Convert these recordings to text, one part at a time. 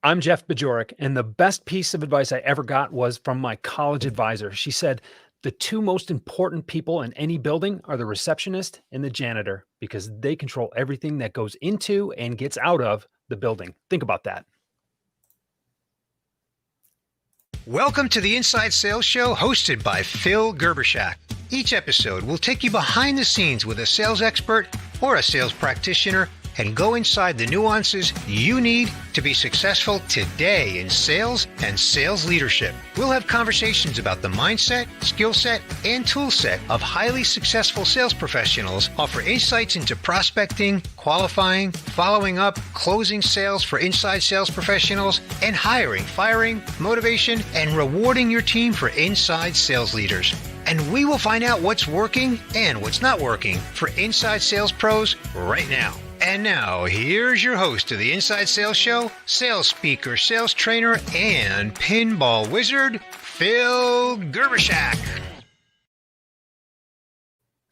I'm Jeff Bajorek, and the best piece of advice I ever got was from my college advisor. She said, the two most important people in any building are the receptionist and the janitor because they control everything that goes into and gets out of the building. Think about that. Welcome to the Inside Sales Show hosted by Phil Gerbyshak. Each episode will take you behind the scenes with a sales expert or a sales practitioner and go inside the nuances you need to be successful today in sales and sales leadership. We'll have conversations about the mindset, skill set, and tool set of highly successful sales professionals, offer insights into prospecting, qualifying, following up, closing sales for inside sales professionals, and hiring, firing, motivation, and rewarding your team for inside sales leaders. And we will find out what's working and what's not working for inside sales pros right now. And now, here's your host of the Inside Sales Show, sales speaker, sales trainer, and pinball wizard, Phil Gerbyshak.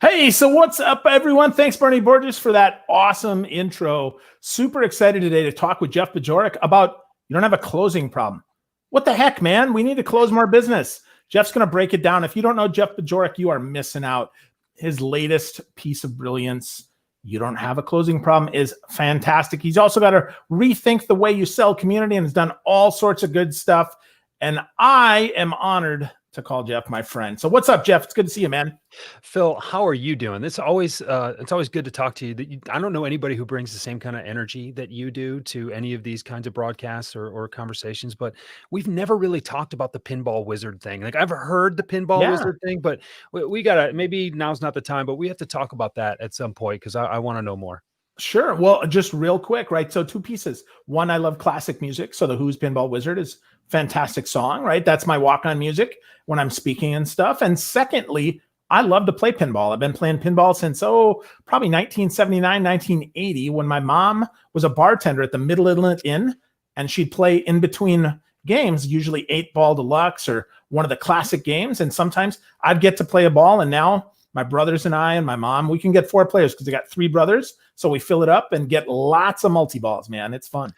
Hey, so what's up, everyone? Thanks, Bernie Borges, for that awesome intro. Super excited today to talk with Jeff Bajorek about you don't have a closing problem. What the heck, man? We need to close more business. Jeff's going to break it down. If you don't know Jeff Bajorek, you are missing out. His latest piece of brilliance, you don't have a closing problem, is fantastic. He's also got to rethink the way you sell community and has done all sorts of good stuff. And I am honored to call Jeff my friend. So what's up, Jeff? It's good to see you, man. Phil, how are you doing? It's always good to talk to you. I don't know anybody who brings the same kind of energy that you do to any of these kinds of broadcasts or conversations, but we've never really talked about the pinball wizard thing. Like, I've heard the pinball wizard thing, but we gotta, maybe now's not the time, but we have to talk about that at some point because I want to know more. Sure. Well, just real quick, right? So two pieces. One, I love classic music. So the Who's Pinball Wizard is fantastic song, right? That's my walk-on music when I'm speaking and stuff. And secondly, I love to play pinball. I've been playing pinball since, probably 1979, 1980, when my mom was a bartender at the Middle Inlet Inn, and she'd play in between games, usually 8-Ball Deluxe or one of the classic games. And sometimes I'd get to play a ball, and now my brothers and I and my mom, we can get 4 players because I got 3 brothers. So we fill it up and get lots of multi-balls, man. It's fun.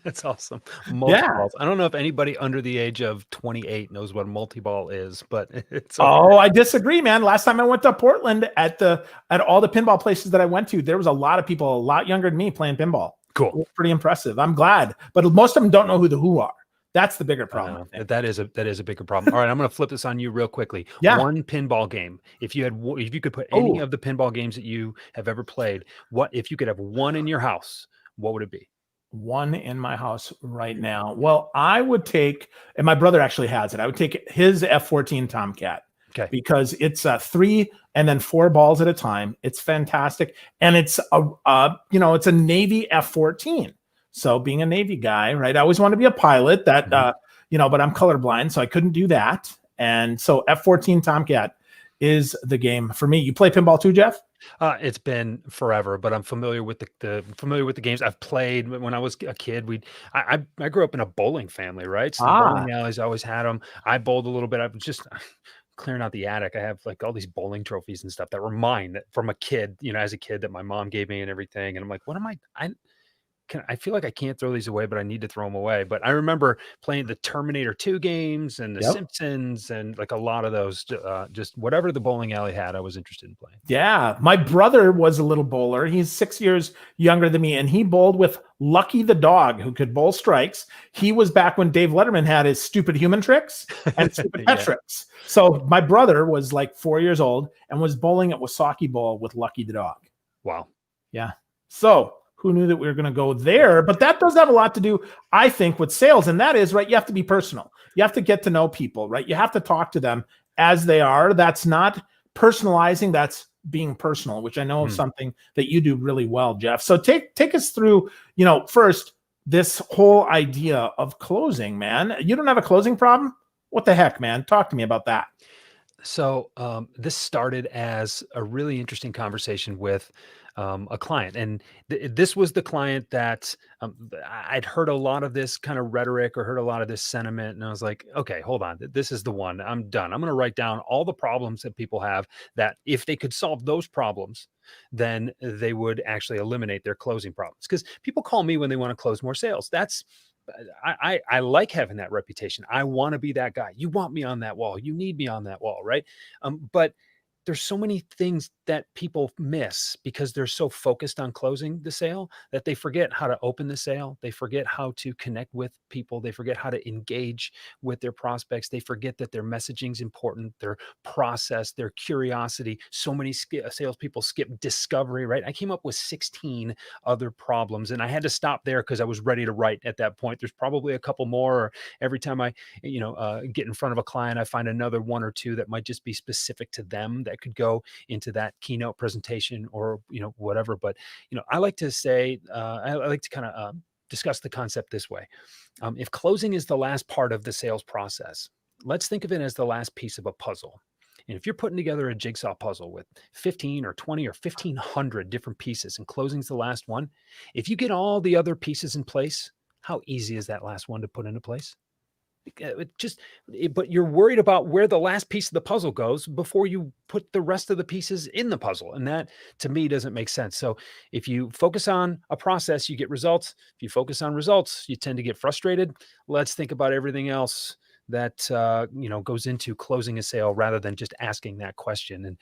That's awesome. Multi-balls. I don't know if anybody under the age of 28 knows what a multi-ball is, but it's okay. Oh, I disagree, man. Last time I went to Portland at all the pinball places that I went to, there was a lot of people a lot younger than me playing pinball. Cool. It was pretty impressive. I'm glad. But most of them don't know who the Who are. That's the bigger problem. That is a bigger problem. All right, I'm going to flip this on you real quickly. Yeah. One pinball game. If you could put any of the pinball games that you have ever played, if you could have one in your house, what would it be? One in my house right now. Well, I would take, and my brother actually has it, I would take his F-14 Tomcat. Okay. Because it's 3 and then 4 balls at a time. It's fantastic. And it's it's a Navy F-14. So being a Navy guy, right? I always wanted to be a pilot but I'm colorblind, so I couldn't do that. And so F-14 Tomcat is the game for me. You play pinball too, Jeff? It's been forever, but I'm familiar with the games. I've played when I was a kid. I grew up in a bowling family, right? So the bowling alleys, I always had them. I bowled a little bit. I was just clearing out the attic. I have like all these bowling trophies and stuff that were mine from a kid, as a kid, that my mom gave me and everything. And I'm like, what am I feel like I can't throw these away, but I need to throw them away. But I remember playing the Terminator 2 games and the Simpsons and like a lot of those, just whatever the bowling alley had, I was interested in playing. Yeah. My brother was a little bowler. He's 6 years younger than me, and he bowled with Lucky the dog, who could bowl strikes. He was back when Dave Letterman had his stupid human tricks and stupid pet tricks. So my brother was like 4 years old and was bowling at Wasaki Bowl with Lucky the dog. Wow. Yeah. So who knew that we were going to go there? But that does have a lot to do, I think, with sales. And that is, right, you have to be personal. You have to get to know people, right? You have to talk to them as they are. That's not personalizing. That's being personal, which I know is something that you do really well, Jeff. So take us through, first, this whole idea of closing, man. You don't have a closing problem? What the heck, man? Talk to me about that. So this started as a really interesting conversation with a client, and this was the client that I'd heard a lot of this kind of rhetoric or heard a lot of this sentiment, and I was like, okay, hold on, this is the one. I'm done. I'm going to write down all the problems that people have, that if they could solve those problems, then they would actually eliminate their closing problems. Because people call me when they want to close more sales. That's I like having that reputation. I want to be that guy. You want me on that wall. You need me on that wall, right? But there's so many things that people miss because they're so focused on closing the sale that they forget how to open the sale. They forget how to connect with people. They forget how to engage with their prospects. They forget that their messaging is important, their process, their curiosity. So many salespeople skip discovery, right? I came up with 16 other problems and I had to stop there because I was ready to write at that point. There's probably a couple more. Or every time I, get in front of a client, I find another one or two that might just be specific to them that could go into that keynote presentation or whatever. But I like to say I like to kind of discuss the concept this way. If closing is the last part of the sales process, let's think of it as the last piece of a puzzle. And if you're putting together a jigsaw puzzle with 15 or 20 or 1500 different pieces and closing's the last one, if you get all the other pieces in place, how easy is that last one to put into place? But you're worried about where the last piece of the puzzle goes before you put the rest of the pieces in the puzzle. And that to me doesn't make sense. So if you focus on a process, you get results. If you focus on results, you tend to get frustrated. Let's think about everything else that goes into closing a sale rather than just asking that question. And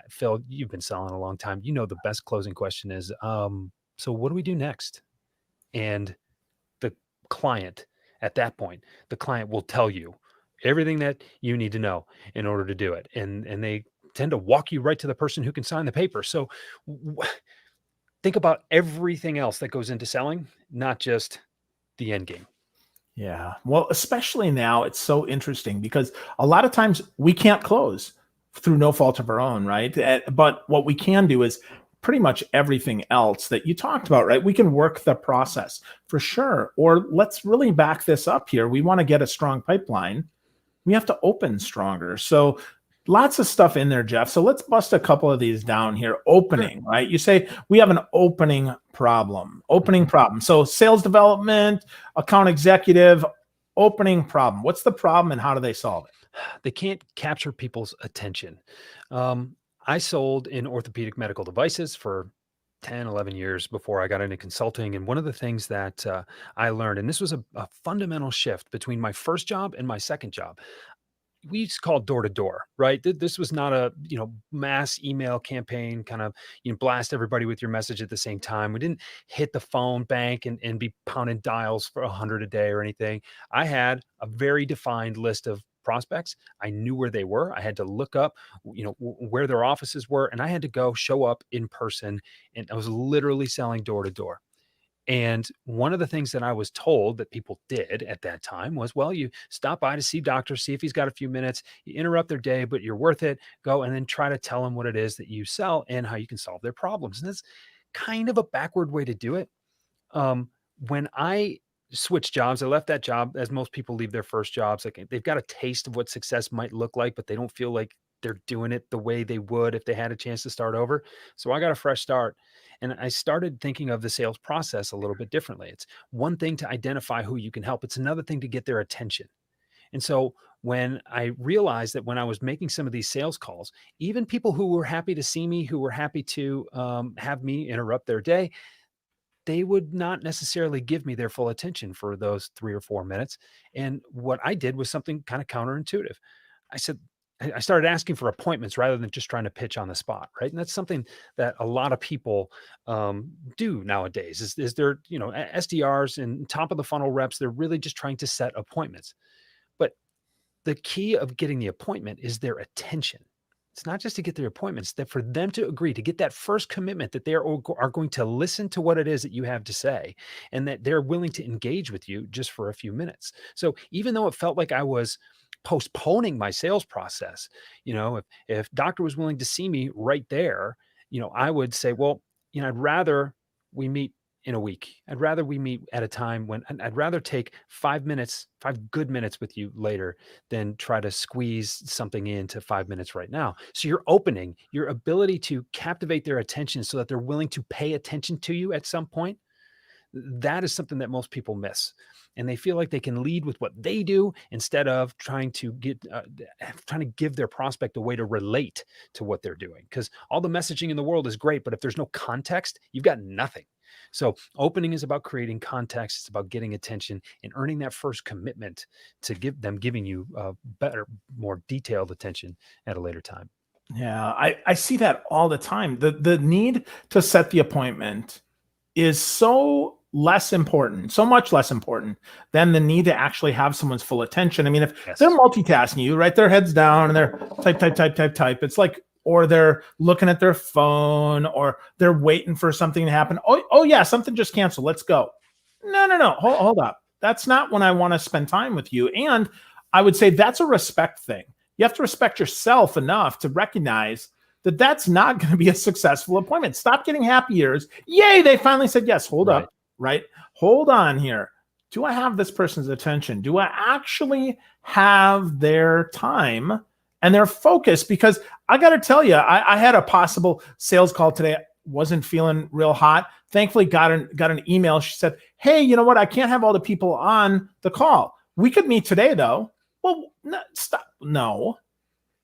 Phil, you've been selling a long time. The best closing question is, so what do we do next? And the client at that point, the client will tell you everything that you need to know in order to do it. And they tend to walk you right to the person who can sign the paper. So think about everything else that goes into selling, not just the end game. Yeah. Well, especially now, it's so interesting because a lot of times we can't close through no fault of our own, right? But what we can do is pretty much everything else that you talked about, right? We can work the process for sure. Or let's really back this up here. We want to get a strong pipeline. We have to open stronger. So lots of stuff in there, Jeff. So let's bust a couple of these down here. Opening, right? You say we have an opening problem. So sales development, account executive, opening problem. What's the problem and how do they solve it? They can't capture people's attention. I sold in orthopedic medical devices for 10, 11 years before I got into consulting. And one of the things that I learned, and this was a fundamental shift between my first job and my second job. We used to call door to door, right? This was not a, mass email campaign, kind of, blast everybody with your message at the same time. We didn't hit the phone bank and be pounding dials for 100 a day or anything. I had a very defined list of prospects. I knew where they were. I had to look up, where their offices were, and I had to go show up in person. And I was literally selling door to door. And one of the things that I was told that people did at that time was, well, you stop by to see doctor, see if he's got a few minutes, you interrupt their day, but you're worth it. Go and then try to tell them what it is that you sell and how you can solve their problems. And that's kind of a backward way to do it. When I switched jobs, I left that job as most people leave their first jobs. Like they've got a taste of what success might look like, but they don't feel like they're doing it the way they would if they had a chance to start over. So I got a fresh start and I started thinking of the sales process a little bit differently. It's one thing to identify who you can help. It's another thing to get their attention. And so when I realized that when I was making some of these sales calls, even people who were happy to see me, who were happy to have me interrupt their day, they would not necessarily give me their full attention for those 3 or 4 minutes. And what I did was something kind of counterintuitive. I said, I started asking for appointments rather than just trying to pitch on the spot, right? And that's something that a lot of people do nowadays. Is they're SDRs and top of the funnel reps. They're really just trying to set appointments. But the key of getting the appointment is their attention. It's not just to get their appointments, that for them to agree to get that first commitment that they are going to listen to what it is that you have to say and that they're willing to engage with you just for a few minutes. So even though it felt like I was postponing my sales process, if doctor was willing to see me right there, I would say, well, I'd rather we meet in a week. I'd rather we meet at a time when I'd rather take 5 good minutes with you later than try to squeeze something into 5 minutes right now. So you're opening your ability to captivate their attention so that they're willing to pay attention to you at some point. That is something that most people miss. And they feel like they can lead with what they do instead of trying to give their prospect a way to relate to what they're doing. Because all the messaging in the world is great, but if there's no context, you've got nothing. So opening is about creating context. It's about getting attention and earning that first commitment to giving you better, more detailed attention at a later time. Yeah, I see that all the time. The need to set the appointment is so less important, so much less important than the need to actually have someone's full attention. I mean, if they're Yes. multitasking you, right, their heads down and they're type, type, type, type, type, it's like, or they're looking at their phone or they're waiting for something to happen. Oh yeah, something just canceled. Let's go. No. Hold up. That's not when I want to spend time with you. And I would say that's a respect thing. You have to respect yourself enough to recognize that that's not going to be a successful appointment. Stop getting happy ears. Yay, they finally said yes. Hold Right. up, right? Hold on here. Do I have this person's attention? Do I actually have their time and their focus? Because I got to tell you, I had a possible sales call today. Wasn't feeling real hot. Thankfully, got an email. She said, "Hey, you know what? I can't have all the people on the call. We could meet today, though." Well, no, stop. No,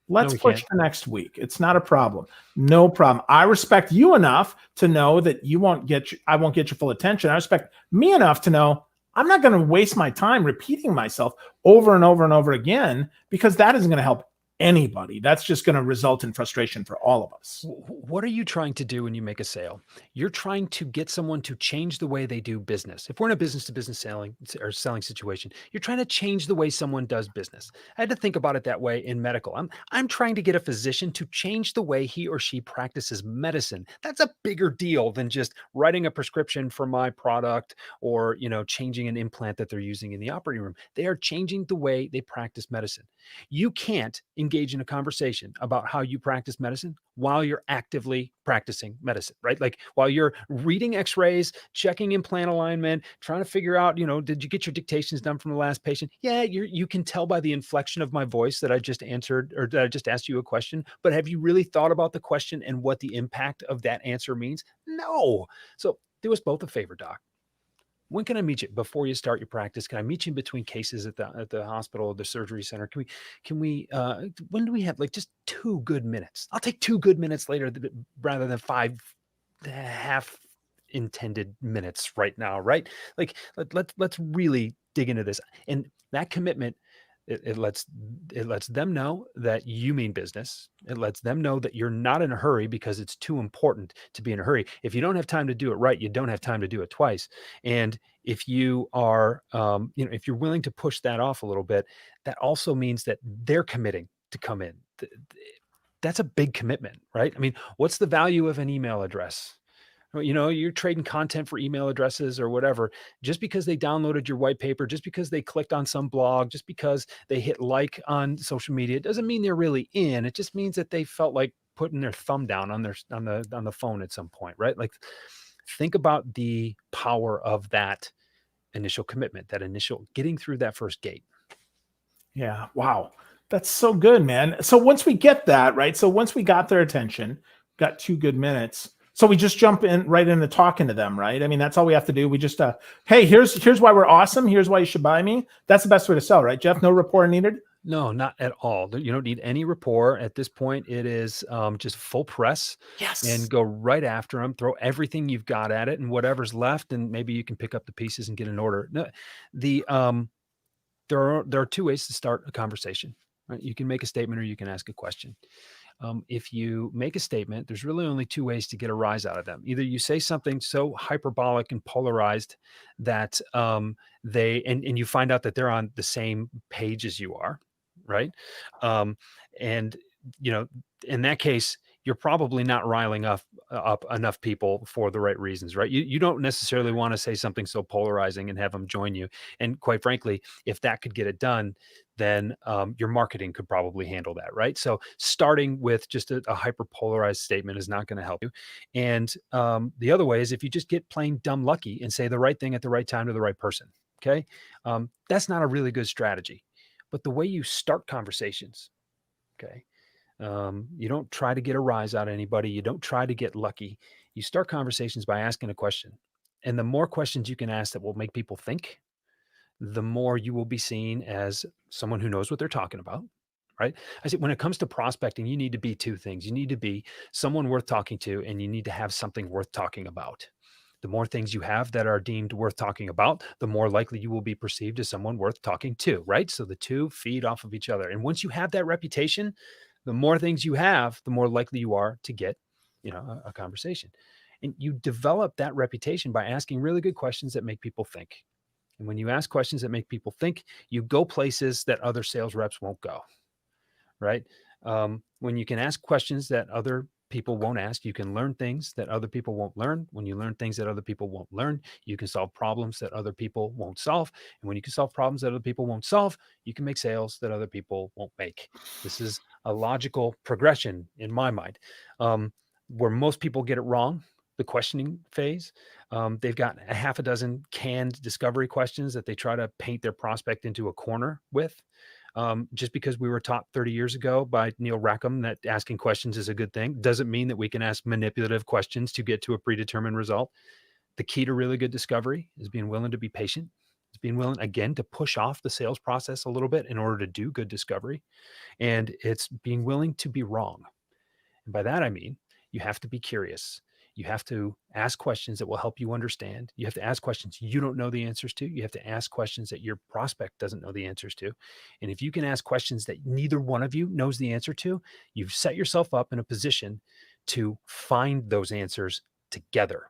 let's we push can't. to next week. It's not a problem. No problem. I respect you enough to know that I won't get your full attention. I respect me enough to know I'm not going to waste my time repeating myself over and over and over again, because that isn't going to help anybody. That's just going to result in frustration for all of us. What are you trying to do when you make a sale? You're trying to get someone to change the way they do business. If we're in a business to business selling situation, you're trying to change the way someone does business. I had to think about it that way in medical. I'm trying to get a physician to change the way he or she practices medicine. That's a bigger deal than just writing a prescription for my product or, changing an implant that they're using in the operating room. They are changing the way they practice medicine. You can't engage in a conversation about how you practice medicine while you're actively practicing medicine, right? Like while you're reading x-rays, checking implant alignment, trying to figure out, did you get your dictations done from the last patient? Yeah, you can tell by the inflection of my voice that I just answered or that I just asked you a question, but have you really thought about the question and what the impact of that answer means? No. So do us both a favor, doc. When can I meet you before you start your practice? Can I meet you in between cases at the hospital or the surgery center? When do we have like just 2 good minutes? I'll take 2 good minutes later rather than five half intended minutes right now, right? Like let's really dig into this. And that commitment, it lets them know that you mean business. It lets them know that you're not in a hurry because it's too important to be in a hurry. If you don't have time to do it right, you don't have time to do it twice. And if you are, if you're willing to push that off a little bit, that also means that they're committing to come in. That's a big commitment, right? I mean, what's the value of an email address? You're trading content for email addresses or whatever. Just because they downloaded your white paper, just because they clicked on some blog, just because they hit like on social media, it doesn't mean they're really in. It just means that they felt like putting their thumb down on the phone at some point, right? Like think about the power of that initial commitment, that initial getting through that first gate. Yeah. Wow. That's so good, man. So once we get that, right? So once we got their attention, got 2 good minutes. So we just jump in right into talking to them, right? I mean, that's all we have to do. We just, hey, here's why we're awesome. Here's why you should buy me. That's the best way to sell, right, Jeff? No rapport needed. No, not at all. You don't need any rapport at this point. It is just full press and go right after them. Throw everything you've got at it, and whatever's left, and maybe you can pick up the pieces and get an order. No, there are 2 ways to start a conversation. Right? You can make a statement or you can ask a question. If you make a statement, there's really only 2 ways to get a rise out of them. Either you say something so hyperbolic and polarized that and you find out that they're on the same page as you are, right? And in that case, you're probably not riling up enough people for the right reasons, right? You don't necessarily want to say something so polarizing and have them join you. And quite frankly, if that could get it done, then your marketing could probably handle that, right? So starting with just a hyper polarized statement is not going to help you. And the other way is if you just get plain dumb lucky and say the right thing at the right time to the right person. Okay, that's not a really good strategy. But the way you start conversations, okay, you don't try to get a rise out of anybody. You don't try to get lucky. You start conversations by asking a question. And the more questions you can ask that will make people think, the more you will be seen as someone who knows what they're talking about, right? I said, when it comes to prospecting, you need to be 2 things. You need to be someone worth talking to, and you need to have something worth talking about. The more things you have that are deemed worth talking about, the more likely you will be perceived as someone worth talking to, right? So the two feed off of each other. And once you have that reputation, the more things you have, the more likely you are to get, a conversation. And you develop that reputation by asking really good questions that make people think. And when you ask questions that make people think, you go places that other sales reps won't go, right? When you can ask questions that other people won't ask, you can learn things that other people won't learn. When you learn things that other people won't learn, you can solve problems that other people won't solve. And when you can solve problems that other people won't solve, you can make sales that other people won't make. This is a logical progression in my mind. Where most people get it wrong, the questioning phase, they've got a half a dozen canned discovery questions that they try to paint their prospect into a corner with. Just because we were taught 30 years ago by Neil Rackham that asking questions is a good thing doesn't mean that we can ask manipulative questions to get to a predetermined result. The key to really good discovery is being willing to be patient. It's being willing, again, to push off the sales process a little bit in order to do good discovery. And it's being willing to be wrong. And by that, I mean, you have to be curious. You have to ask questions that will help you understand. You have to ask questions you don't know the answers to. You have to ask questions that your prospect doesn't know the answers to. And if you can ask questions that neither one of you knows the answer to, you've set yourself up in a position to find those answers together.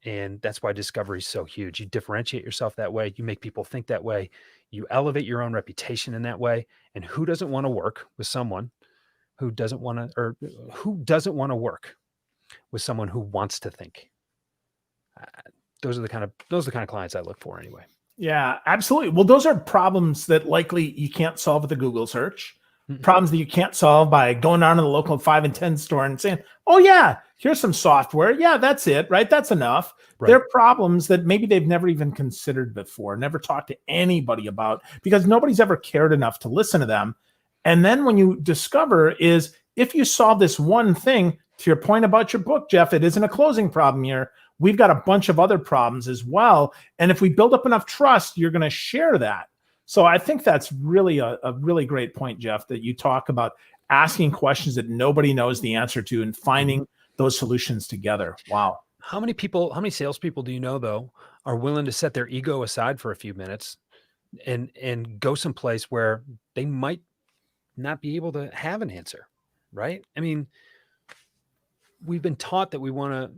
And that's why discovery is so huge. You differentiate yourself that way. You make people think that way. You elevate your own reputation in that way. And who doesn't want to work with someone who doesn't want to work with someone who wants to think? Those are the kind of clients I look for anyway. Yeah, absolutely. Well, those are problems that likely you can't solve with a Google search. Problems that you can't solve by going down to the local 5 and 10 store and saying, oh yeah, here's some software. Yeah, that's it, right? That's enough. Right. They're problems that maybe they've never even considered before, never talked to anybody about, because nobody's ever cared enough to listen to them. And then when you discover is, if you solve this one thing, to your point about your book, Jeff, it isn't a closing problem here. We've got a bunch of other problems as well. And if we build up enough trust, you're going to share that. So I think that's really a really great point, Jeff, that you talk about asking questions that nobody knows the answer to and finding those solutions together. Wow. How many salespeople do you know, though, are willing to set their ego aside for a few minutes and go someplace where they might not be able to have an answer, right? I mean, we've been taught that we want to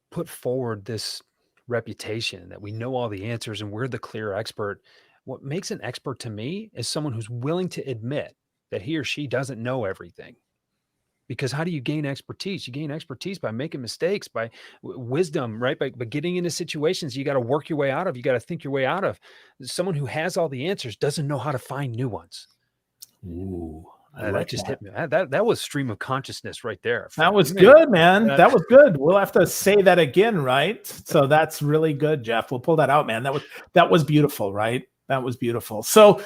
put forward this reputation that we know all the answers and we're the clear expert. What makes an expert to me is someone who's willing to admit that he or she doesn't know everything. Because how do you gain expertise? You gain expertise by making mistakes, by wisdom, right? By getting into situations you got to work your way out of, you got to think your way out of. Someone who has all the answers doesn't know how to find new ones. Ooh. That just hit me. That was stream of consciousness right there. That was good, man. That was good. We'll have to say that again, right? So that's really good, Jeff. We'll pull that out, man. That was beautiful, right? That was beautiful. So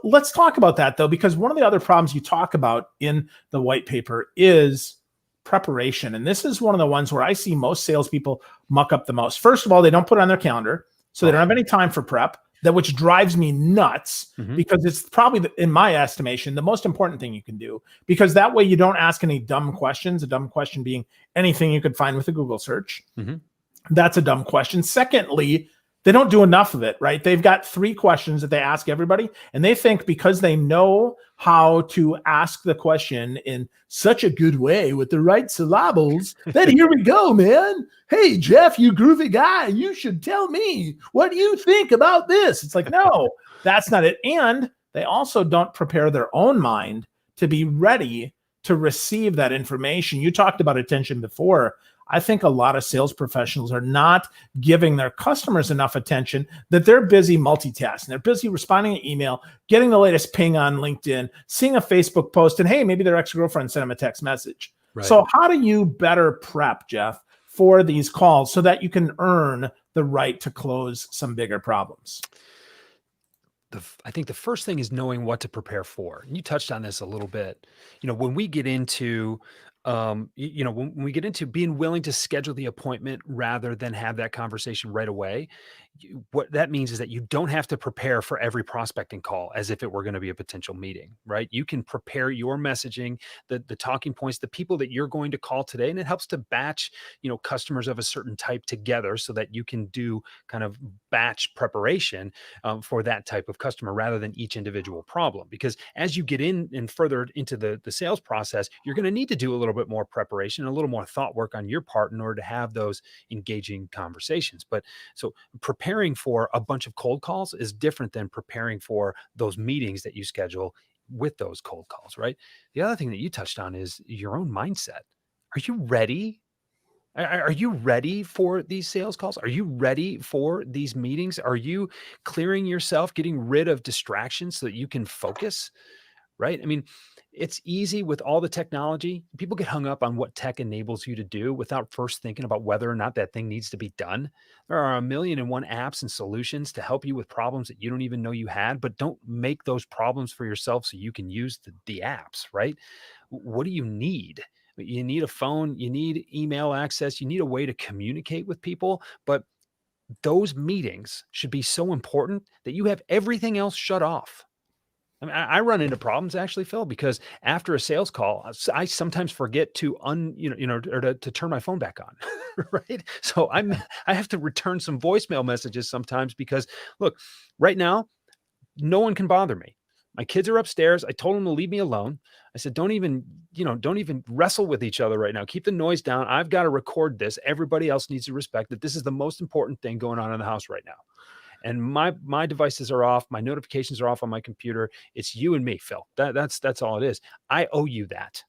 let's talk about that, though, because one of the other problems you talk about in the white paper is preparation. And this is one of the ones where I see most salespeople muck up the most. First of all, they don't put it on their calendar, so they don't have any time for prep. That which drives me nuts, because it's probably, in my estimation, the most important thing you can do, because that way you don't ask any dumb questions, a dumb question being anything you could find with a Google search. That's a dumb question. Secondly, they don't do enough of it, right? They've got 3 questions that they ask everybody, and they think because they know how to ask the question in such a good way with the right syllables that here we go, man. Hey, Jeff, you groovy guy, you should tell me what you think about this. It's like, no, that's not it. And they also don't prepare their own mind to be ready to receive that information. You talked about attention before. I think a lot of sales professionals are not giving their customers enough attention, that they're busy multitasking. They're busy responding to email, getting the latest ping on LinkedIn, seeing a Facebook post, and hey, maybe their ex-girlfriend sent them a text message. Right. So how do you better prep, Jeff, for these calls so that you can earn the right to close some bigger problems? I think the first thing is knowing what to prepare for. And you touched on this a little bit. When we get into When we get into being willing to schedule the appointment rather than have that conversation right away, what that means is that you don't have to prepare for every prospecting call as if it were going to be a potential meeting, right? You can prepare your messaging, the talking points, the people that you're going to call today, and it helps to batch, customers of a certain type together so that you can do kind of batch preparation for that type of customer rather than each individual problem. Because as you get in and further into the sales process, you're going to need to do a little bit more preparation, a little more thought work on your part in order to have those engaging conversations. But so preparing for a bunch of cold calls is different than preparing for those meetings that you schedule with those cold calls, right? The other thing that you touched on is your own mindset. Are you ready? Are you ready for these sales calls? Are you ready for these meetings? Are you clearing yourself, getting rid of distractions so that you can focus? Right? I mean, it's easy with all the technology. People get hung up on what tech enables you to do without first thinking about whether or not that thing needs to be done. There are a million and one apps and solutions to help you with problems that you don't even know you had, but don't make those problems for yourself so you can use the apps, right? What do you need? You need a phone, you need email access, you need a way to communicate with people, but those meetings should be so important that you have everything else shut off. I mean, I run into problems actually, Phil, because after a sales call, I sometimes forget to or to turn my phone back on, right? So I have to return some voicemail messages sometimes because look, right now, no one can bother me. My kids are upstairs. I told them to leave me alone. I said, don't even wrestle with each other right now. Keep the noise down. I've got to record this. Everybody else needs to respect that this is the most important thing going on in the house right now. And my devices are off, my notifications are off on my computer. It's you and me, Phil. That's all it is. I owe you that.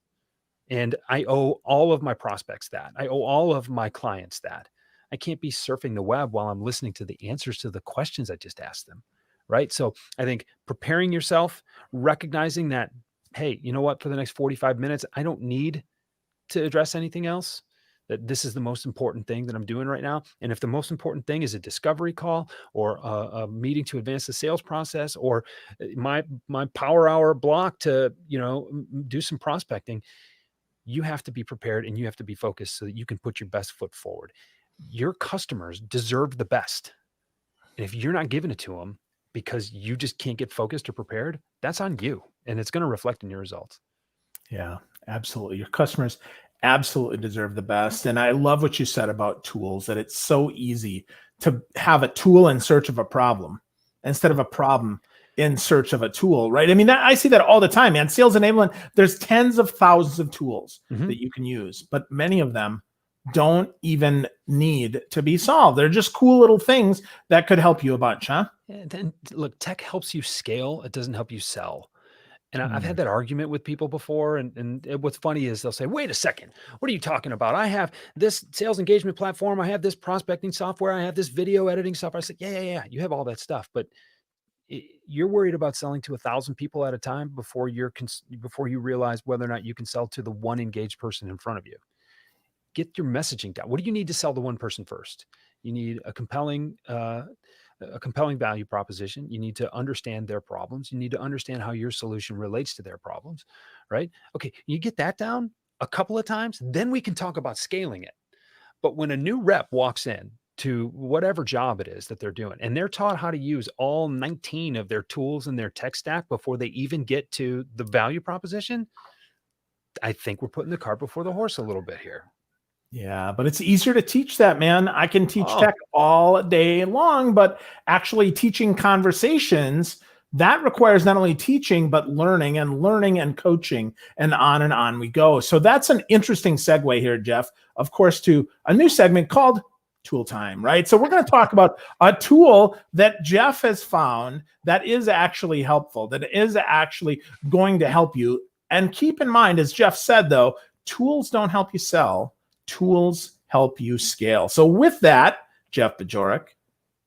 And I owe all of my prospects that. I owe all of my clients that. I can't be surfing the web while I'm listening to the answers to the questions I just asked them. Right. So I think preparing yourself, recognizing that, hey, you know what, for the next 45 minutes, I don't need to address anything else, that this is the most important thing that I'm doing right now. And if the most important thing is a discovery call or a meeting to advance the sales process or my power hour block to, do some prospecting, you have to be prepared and you have to be focused so that you can put your best foot forward. Your customers deserve the best. And if you're not giving it to them because you just can't get focused or prepared, that's on you. And it's going to reflect in your results. Yeah, absolutely. Your customers absolutely deserve the best. And I love what you said about tools, that it's so easy to have a tool in search of a problem instead of a problem in search of a tool, right? I mean, I see that all the time, man. Sales enablement, there's tens of thousands of tools that you can use, but many of them don't even need to be solved. They're just cool little things that could help you a bunch, huh? And then look, tech helps you scale. It doesn't help you sell. And I've Mm. had that argument with people before. What's funny is they'll say, wait a second, what are you talking about? I have this sales engagement platform. I have this prospecting software. I have this video editing software. I said, yeah. You have all that stuff, but you're worried about selling to 1,000 people at a time before before you realize whether or not you can sell to the one engaged person in front of you. Get your messaging down. What do you need to sell to one person first? You need a compelling value proposition. You need to understand their problems. You need to understand how your solution relates to their problems, right? Okay, you get that down a couple of times, then we can talk about scaling it. But when a new rep walks in to whatever job it is that they're doing, and they're taught how to use all 19 of their tools in their tech stack before they even get to the value proposition, I think we're putting the cart before the horse a little bit here. Yeah, but it's easier to teach that, man. I can teach Oh, tech all day long, but actually teaching conversations, that requires not only teaching, but learning and coaching, and on we go. So that's an interesting segue here, Jeff, of course, to a new segment called Tool Time, right? So we're going to talk about a tool that Jeff has found that is actually helpful, that is actually going to help you. And keep in mind, as Jeff said, though, tools don't help you sell. Tools help you scale. So with that, Jeff Bajorek,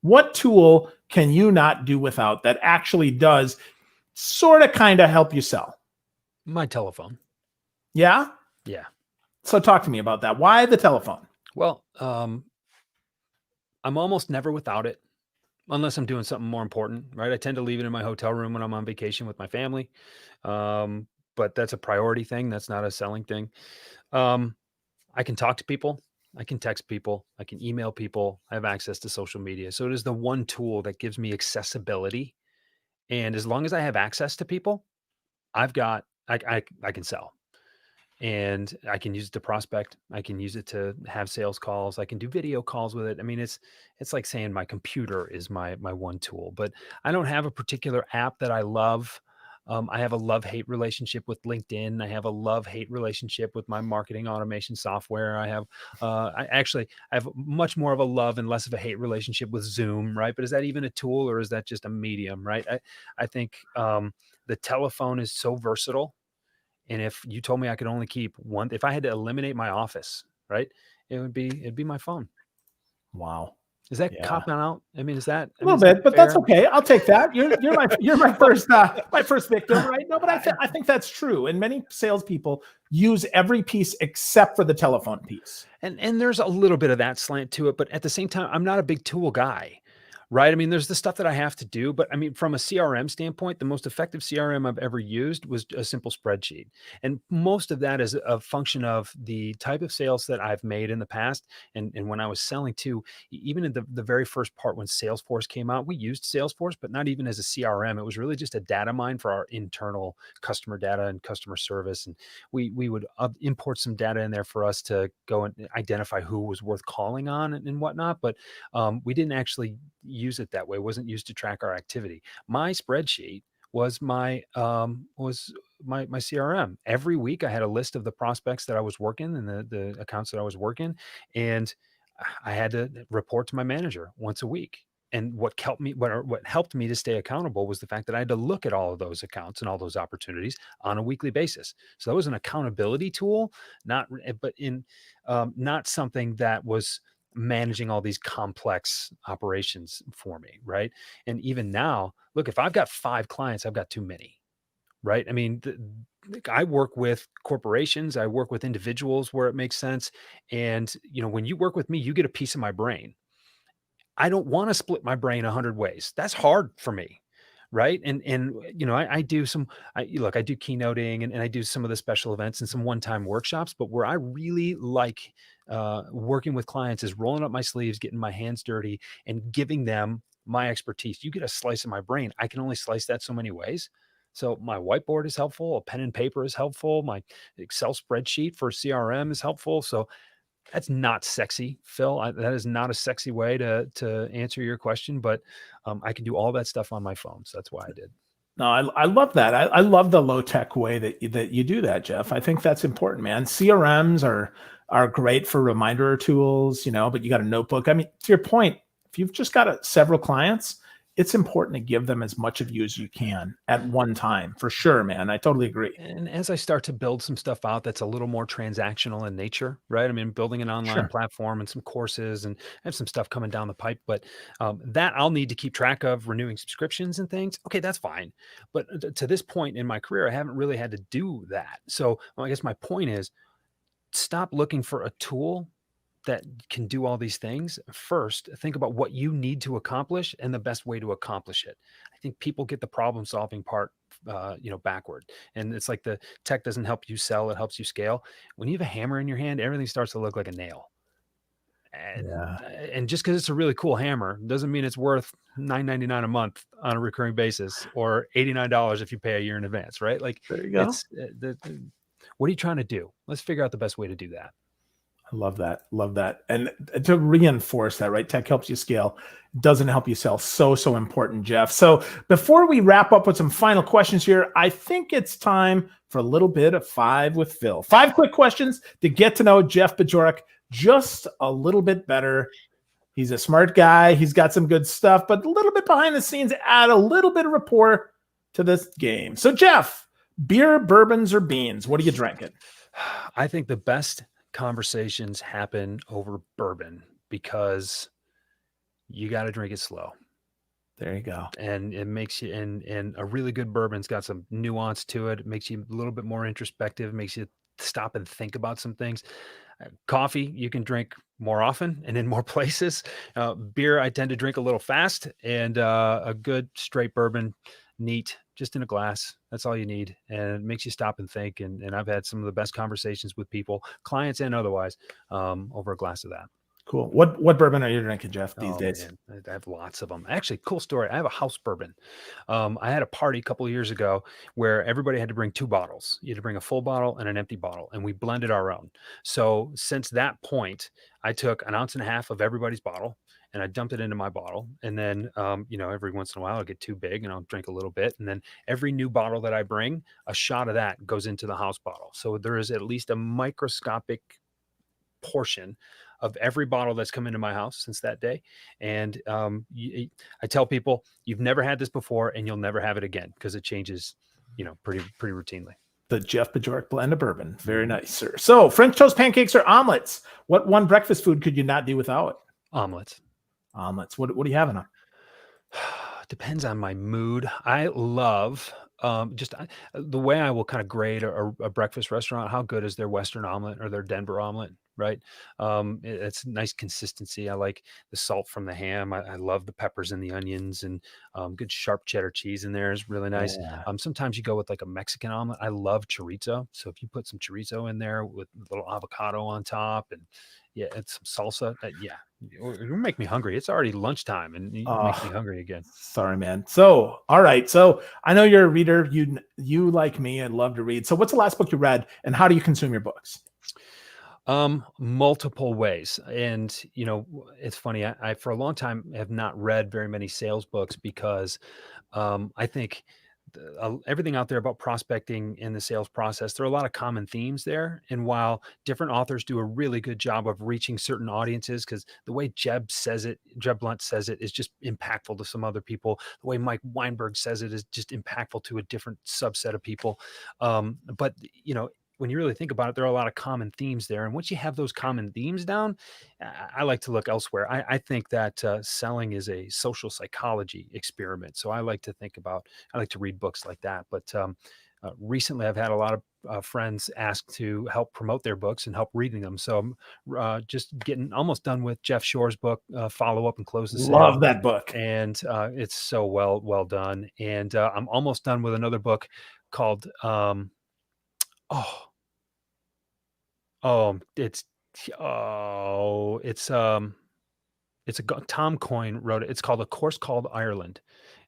what tool can you not do without that actually does sort of kind of help you sell? my telephone. Yeah? Yeah. So talk to me about that. Why the telephone? Well, I'm almost never without it unless I'm doing something more important, right? I tend to leave it in my hotel room when I'm on vacation with my family. but that's a priority thing. That's not a selling thing. I can talk to people. I can text people. I can email people. I have access to social media. So it is the one tool that gives me accessibility. And as long as I have access to people, I can sell, and I can use it to prospect. I can use it to have sales calls. I can do video calls with it. I mean, it's like saying my computer is my one tool, but I don't have a particular app that I love. I have a love-hate relationship with LinkedIn. I have a love-hate relationship with my marketing automation software. I have much more of a love and less of a hate relationship with Zoom, right? But is that even a tool, or is that just a medium, right? I think the telephone is so versatile, and if you told me I could only keep one, if I had to eliminate my office, right, it'd be my phone. Wow. Is that Yeah. copping out? I mean, A little bit, but fair? that's okay. I'll take that. You're my first victim, right? No, but I think that's true. And many salespeople use every piece except for the telephone piece. And there's a little bit of that slant to it, but at the same time, I'm not a big tool guy, right? I mean, there's the stuff that I have to do, but I mean, from a CRM standpoint, the most effective CRM I've ever used was a simple spreadsheet. And most of that is a function of the type of sales that I've made in the past. And when I was selling too, even in the very first part when Salesforce came out, we used Salesforce, but not even as a CRM. It was really just a data mine for our internal customer data and customer service. And we would import some data in there for us to go and identify who was worth calling on and whatnot. But we didn't actually use it that way. It wasn't used to track our activity. My spreadsheet was my CRM. Every week I had a list of the prospects that I was working and the accounts that I was working, and I had to report to my manager once a week. And what helped me to stay accountable was the fact that I had to look at all of those accounts and all those opportunities on a weekly basis. So that was an accountability tool, not something that was managing all these complex operations for me, right? And even now, look, if I've got 5 clients, I've got too many, right? I mean, I work with corporations, I work with individuals where it makes sense. And, when you work with me, you get a piece of my brain. I don't want to split my brain 100 ways. That's hard for me. Right. And I do I do keynoting, and I do some of the special events and some one-time workshops, but where I really like working with clients is rolling up my sleeves, getting my hands dirty, and giving them my expertise. You get a slice of my brain. I can only slice that so many ways. So my whiteboard is helpful. A pen and paper is helpful. My Excel spreadsheet for CRM is helpful. So that's not sexy, Phil. That is not a sexy way to answer your question, but I can do all that stuff on my phone. So that's why I did. No, I love that. I love the low tech way that you do that, Jeff. I think that's important, man. CRMs are great for reminder tools, but you got a notebook. I mean, to your point, if you've just got several clients, it's important to give them as much of you as you can at one time, for sure, man. I totally agree. And as I start to build some stuff out that's a little more transactional in nature, right? I mean, building an online platform and some courses, and I have some stuff coming down the pipe, but that I'll need to keep track of, renewing subscriptions and things. Okay, that's fine. But to this point in my career, I haven't really had to do that. So I guess my point is, stop looking for a tool that can do all these things. First, think about what you need to accomplish and the best way to accomplish it. I think people get the problem solving part, backward. And it's like the tech doesn't help you sell, it helps you scale. When you have a hammer in your hand, everything starts to look like a nail. And just because it's a really cool hammer doesn't mean it's worth $9.99 a month on a recurring basis, or $89 if you pay a year in advance, right? Like, there you go. What are you trying to do? Let's figure out the best way to do that. I love that. Love that. And to reinforce that, right? Tech helps you scale, doesn't help you sell. So important, Jeff. So before we wrap up with some final questions here, I think it's time for a little bit of 5 with Phil. 5 quick questions to get to know Jeff Bajorek just a little bit better. He's a smart guy. He's got some good stuff, but a little bit behind the scenes, add a little bit of rapport to this game. So Jeff, beer, bourbons, or beans? What are you drinking? I think the best conversations happen over bourbon, because you got to drink it slow. There you go. And it makes you, and a really good bourbon's got some nuance to it. It makes you a little bit more introspective, makes you stop and think about some things. Coffee, you can drink more often and in more places. Beer, I tend to drink a little fast, and a good straight bourbon neat, just in a glass. That's all you need. And it makes you stop and think. And I've had some of the best conversations with people, clients and otherwise, over a glass of that. Cool. What bourbon are you drinking, Jeff, these Oh days? man, I have lots of them. Actually, cool story. I have a house bourbon. I had a party a couple of years ago where everybody had to bring two bottles. You had to bring a full bottle and an empty bottle, and we blended our own. So since that point, I took an ounce and a half of everybody's bottle and I dumped it into my bottle. And then, every once in a while, I'll get too big and I'll drink a little bit. And then every new bottle that I bring, a shot of that goes into the house bottle. So there is at least a microscopic portion of every bottle that's come into my house since that day. And I tell people, you've never had this before and you'll never have it again because it changes, pretty routinely. The Jeff Bajorek blend of bourbon. Very nice, sir. So French toast, pancakes, or omelets? What one breakfast food could you not do without? Omelets. Omelets. What do you have in them? Depends on my mood. I love the way I will kind of grade a breakfast restaurant. How good is their Western omelet or their Denver omelet? Right. It's nice consistency. I like the salt from the ham. I love the peppers and the onions, and good sharp cheddar cheese in there is really nice. Yeah. Sometimes you go with like a Mexican omelet. I love chorizo. So if you put some chorizo in there with a little avocado on top and it's some salsa. You make me hungry. It's already lunchtime and you make me hungry again. Sorry, man. So, all right. So I know you're a reader. You like me and love to read. So what's the last book you read and how do you consume your books? Multiple ways. And, it's funny. I for a long time have not read very many sales books because I think everything out there about prospecting in the sales process, there are a lot of common themes there. And while different authors do a really good job of reaching certain audiences, because the way Jeb Blunt says it is just impactful to some other people. The way Mike Weinberg says it is just impactful to a different subset of people. But when you really think about it, there are a lot of common themes there. And once you have those common themes down, I like to look elsewhere. I think that selling is a social psychology experiment. So I like to read books like that. But recently I've had a lot of friends ask to help promote their books and help reading them. So I'm just getting almost done with Jeff Shore's book, Follow Up and Close the Sale. Love that book. And it's so well done. And I'm almost done with another book called, Tom Coyne wrote it. It's called A Course Called Ireland.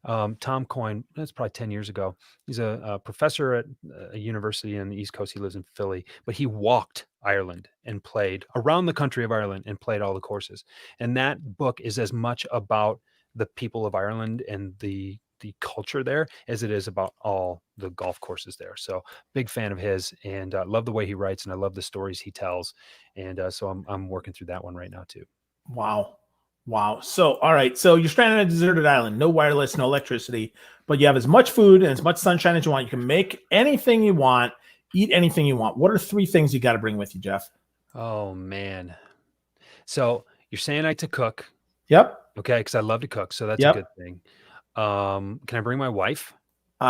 Tom Coyne, that's probably 10 years ago. He's a professor at a university in the East Coast. He lives in Philly, but he walked Ireland and played around the country of Ireland and played all the courses. And that book is as much about the people of Ireland and the culture there as it is about all the golf courses there. So big fan of his, and love the way he writes, and I love the stories he tells. And so I'm working through that one right now too. Wow. So, all right. So you're stranded on a deserted island, no wireless, no electricity, but you have as much food and as much sunshine as you want. You can make anything you want, eat anything you want. What are 3 things you got to bring with you, Jeff? Oh man. So you're saying I to cook. Yep. Okay. Cause I love to cook. So that's a good thing. Can I bring my wife?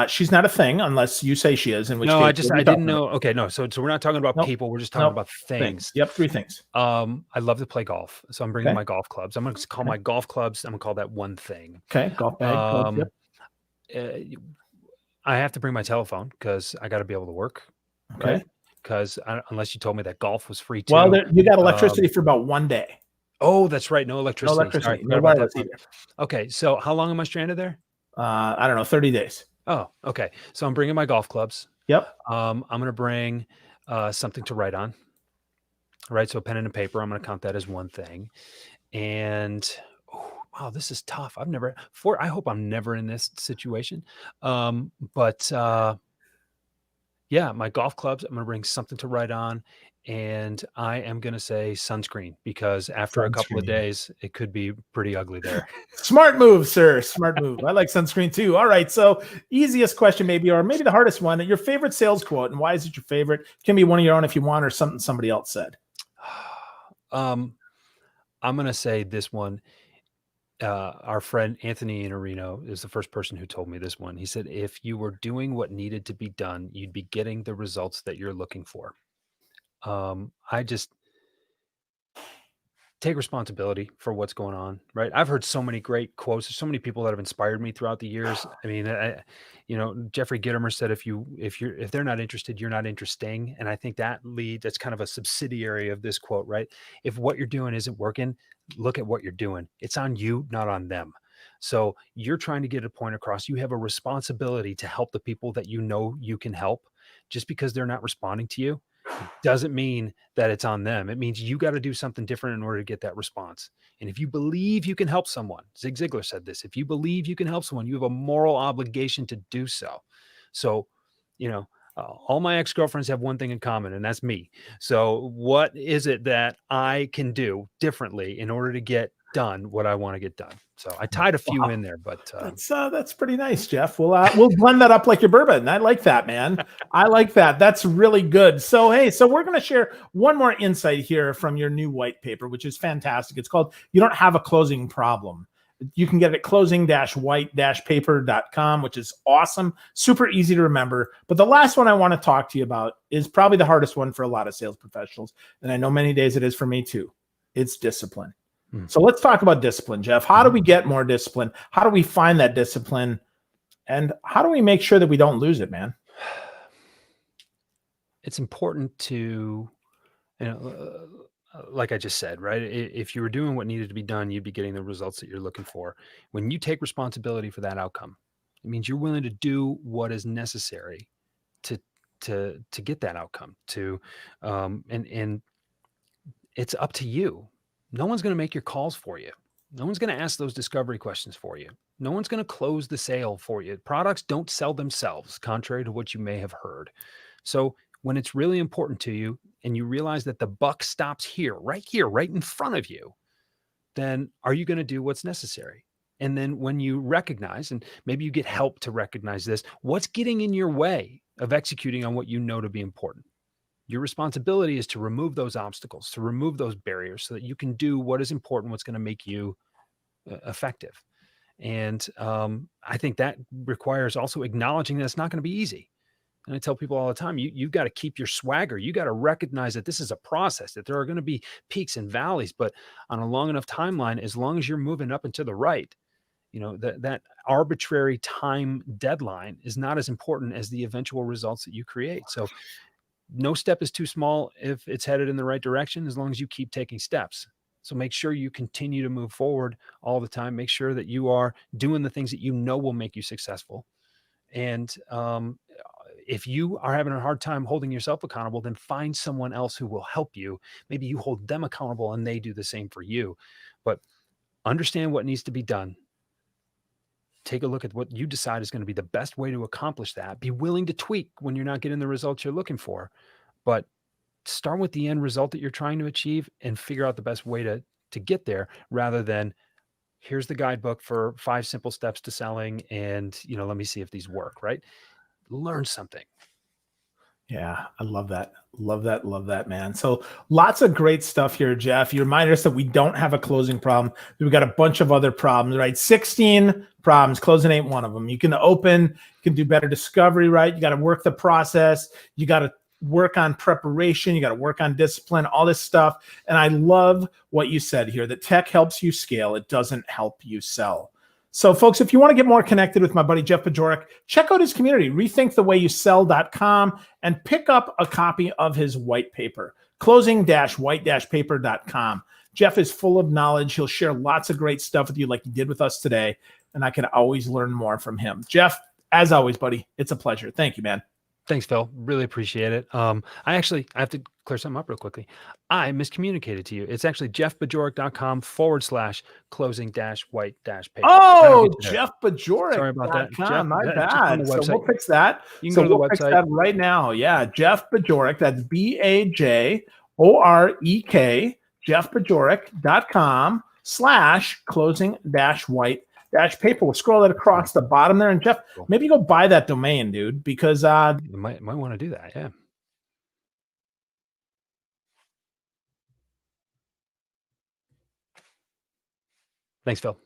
She's not a thing unless you say she is. In which case, I didn't know. Okay, no. So we're not talking about people. We're just talking about things. Yep, 3 things. I love to play golf, so I'm bringing my golf clubs. I'm going to call my golf clubs. I'm going to call that one thing. Okay, golf bag. I have to bring my telephone because I got to be able to work. Okay. Right? Because unless you told me that golf was free too. Well, you got electricity for about 1 day. Oh, that's right. No electricity. No electricity. Sorry, No wireless either. Okay, so how long am I stranded there? I don't know, 30 days. Oh, okay. So I'm bringing my golf clubs. Yep. I'm going to bring something to write on. Right. So pen and paper, I'm going to count that as one thing. And wow, this is tough. I hope I'm never in this situation. But my golf clubs, I'm going to bring something to write on. And I am going to say sunscreen because after a couple of days, it could be pretty ugly there. Smart move, sir. Smart move. I like sunscreen too. All right. So easiest question maybe, or maybe the hardest one, your favorite sales quote, and why is it your favorite? It can be one of your own if you want, or something somebody else said. I'm going to say this one. Our friend Anthony Iannarino is the first person who told me this one. He said, if you were doing what needed to be done, you'd be getting the results that you're looking for. take responsibility for what's going on, right? I've heard so many great quotes. There's so many people that have inspired me throughout the years. I mean, Jeffrey Gitomer said, if they're not interested, you're not interesting. And I think that's kind of a subsidiary of this quote, right? If what you're doing isn't working, look at what you're doing. It's on you, not on them. So you're trying to get a point across. You have a responsibility to help the people that you know you can help. Just because they're not responding to you doesn't mean that it's on them. It means you got to do something different in order to get that response. And if you believe you can help someone, Zig Ziglar said this, if you believe you can help someone, you have a moral obligation to do so. So, all my ex-girlfriends have one thing in common, and that's me. So what is it that I can do differently in order to get done what I want to get done? So I tied a few in there, but that's pretty nice, Jeff. We'll blend that up like your bourbon. I like that, man. I like that. That's really good. So we're going to share one more insight here from your new white paper, which is fantastic. It's called "You Don't Have a Closing Problem." You can get it at closing-white-paper.com, which is awesome. Super easy to remember. But the last one I want to talk to you about is probably the hardest one for a lot of sales professionals. And I know many days it is for me too. It's discipline. So let's talk about discipline, Jeff. How do we get more discipline? How do we find that discipline? And how do we make sure that we don't lose it, man? It's important to, like I just said, right? If you were doing what needed to be done, you'd be getting the results that you're looking for. When you take responsibility for that outcome, it means you're willing to do what is necessary to get that outcome. And it's up to you. No one's going to make your calls for you. No one's going to ask those discovery questions for you. No one's going to close the sale for you. Products don't sell themselves, contrary to what you may have heard. So when it's really important to you and you realize that the buck stops here, right in front of you, then are you going to do what's necessary? And then when you recognize, and maybe you get help to recognize this, what's getting in your way of executing on what you know to be important? Your responsibility is to remove those obstacles, to remove those barriers so that you can do what is important, what's going to make you effective. And I think that requires also acknowledging that it's not going to be easy. And I tell people all the time, you've got to keep your swagger. You got to recognize that this is a process, that there are going to be peaks and valleys, but on a long enough timeline, as long as you're moving up and to the right, that arbitrary time deadline is not as important as the eventual results that you create. So no step is too small if it's headed in the right direction, as long as you keep taking steps. So make sure you continue to move forward all the time. Make sure that you are doing the things that you know will make you successful. And if you are having a hard time holding yourself accountable, then find someone else who will help you. Maybe you hold them accountable and they do the same for you. But understand what needs to be done. Take a look at what you decide is going to be the best way to accomplish that. Be willing to tweak when you're not getting the results you're looking for, but start with the end result that you're trying to achieve and figure out the best way to get there, rather than here's the guidebook for 5 simple steps to selling. And, let me see if these work, right? Learn something. Yeah, I love that. Love that. Love that, man. So lots of great stuff here, Jeff. You remind us that we don't have a closing problem. We've got a bunch of other problems, right? 16 problems. Closing ain't one of them. You can open, you can do better discovery, right? You got to work the process. You got to work on preparation. You got to work on discipline, all this stuff. And I love what you said here, that tech helps you scale. It doesn't help you sell. So folks, if you want to get more connected with my buddy, Jeff Bajorek, check out his community, rethinkthewayyouSell.com, and pick up a copy of his white paper, closing-white-paper.com. Jeff is full of knowledge. He'll share lots of great stuff with you like he did with us today. And I can always learn more from him. Jeff, as always, buddy, it's a pleasure. Thank you, man. Thanks, Phil. Really appreciate it. I have to clear something up real quickly. I miscommunicated to you. It's actually jeffbajorek.com/closing-white-paper. Oh, Jeff Bajorek. Sorry about that. Jeff, my bad. So we'll fix that. You can go to the website. Fix that right now. Yeah, Jeff Bajorek. That's BAJOREK. jeffbajorek.com/closing-white-paper. We'll scroll that across the bottom there. And Jeff, maybe go buy that domain, dude, because you might want to do that. Yeah. Thanks, Phil.